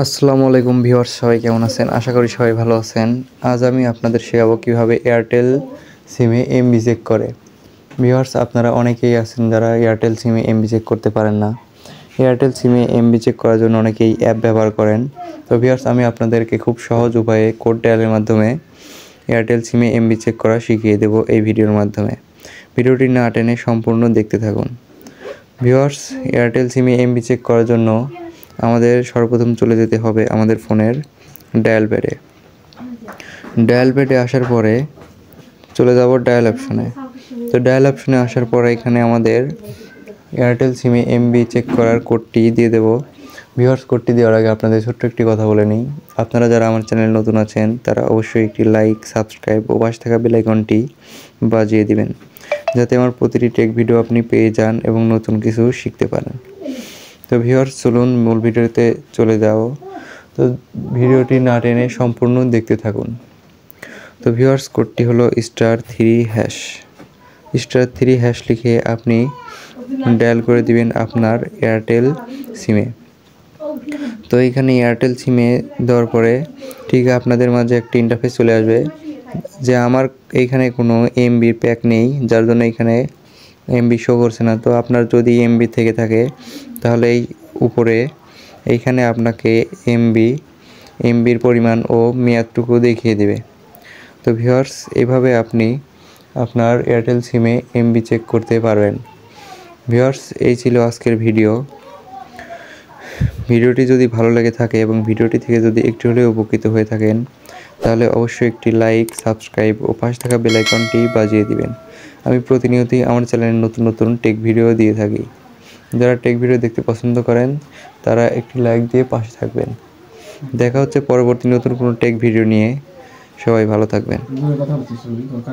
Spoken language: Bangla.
আসসালামু আলাইকুম ভিউয়ার্স, সবাই কেমন আছেন? আশা করি সবাই ভালো আছেন। আজ আমি আপনাদের শেখাবো কীভাবে এয়ারটেল সিমে এমবি চেক করে। ভিউয়ার্স, আপনারা অনেকেই আছেন যারা এয়ারটেল সিমে এমবি চেক করতে পারেন না। এয়ারটেল সিমে এমবি চেক করার জন্য অনেকেই অ্যাপ ব্যবহার করেন। তো ভিউয়ার্স, আমি আপনাদেরকে খুব সহজ উপায়ে কোড ডায়ালের মাধ্যমে এয়ারটেল সিমে এমবি চেক করা শিখিয়ে দেব এই ভিডিওর মাধ্যমে। ভিডিওটি না টেনে সম্পূর্ণ দেখতে থাকুন। ভিউয়ার্স, এয়ারটেল সিমে এমবি চেক করার জন্য আমাদের সর্বপ্রথম চলে যেতে হবে আমাদের ফোনের ডায়াল প্যাডে। ডায়াল প্যাডে আসার পরে চলে যাব ডায়াল অপশনে। তো ডায়াল অপশনে আসার পরে এখানে আমাদের এয়ারটেল সিমে এমবি চেক করার কোডটি দিয়ে দেব। ভিউয়ার্স, কোডটি দেওয়ার আগে আপনাদের ছোট্ট একটি কথা বলে নিই। আপনারা যারা আমার চ্যানেল নতুন আছেন তারা অবশ্যই একটি লাইক, সাবস্ক্রাইব ও পাশে থাকা বেল আইকনটি বাজিয়ে দিবেন, যাতে আমার প্রতিটি টেক ভিডিও আপনি পেয়ে যান এবং নতুন কিছু শিখতে পারেন। তো ভিউয়ার্স, চলুন মূল ভিডিওতে চলে যাও। তো ভিডিওটি না টেনে সম্পূর্ণ দেখতে থাকুন। তো ভিউয়ার্স, কোডটি হলো *3# লিখে আপনি ডায়াল করে দিবেন আপনার এয়ারটেল সিমে। তো এইখানে এয়ারটেল সিমে দেওয়ার পরে ঠিক আপনাদের মাঝে একটি ইন্টারফেস চলে আসবে যে আমার এইখানে কোনো এমবির প্যাক নেই, যার জন্য এখানে এমবি শো করছে না। তো আপনার যদি এমবি থেকে থাকে তাহলে এই উপরে এইখানে আপনাকে এমবির পরিমাণ ও মেয়াদটুকু দেখিয়ে দেবে। তো ভিউয়ার্স, এইভাবে আপনি আপনার এয়ারটেল সিমে এমবি চেক করতে পারবেন। ভিউয়ার্স, এই ছিল আজকের ভিডিওটি যদি ভালো লেগে থাকে এবং ভিডিওটি থেকে যদি একটু হলেও উপকৃত হয়ে থাকেন তাহলে অবশ্যই একটি লাইক, সাবস্ক্রাইব ও পাশে থাকা বেল আইকনটি বাজিয়ে দিবেন। আমি প্রতিনিয়তই আমার চ্যানেলে নতুন টেক ভিডিও দিয়ে থাকি। যারা টেক ভিডিও দেখতে পছন্দ করেন তারা একটি লাইক দিয়ে পাশে থাকবেন। দেখা হচ্ছে পরবর্তী নতুন কোনো টেক ভিডিও নিয়ে। সবাই ভালো থাকবেন।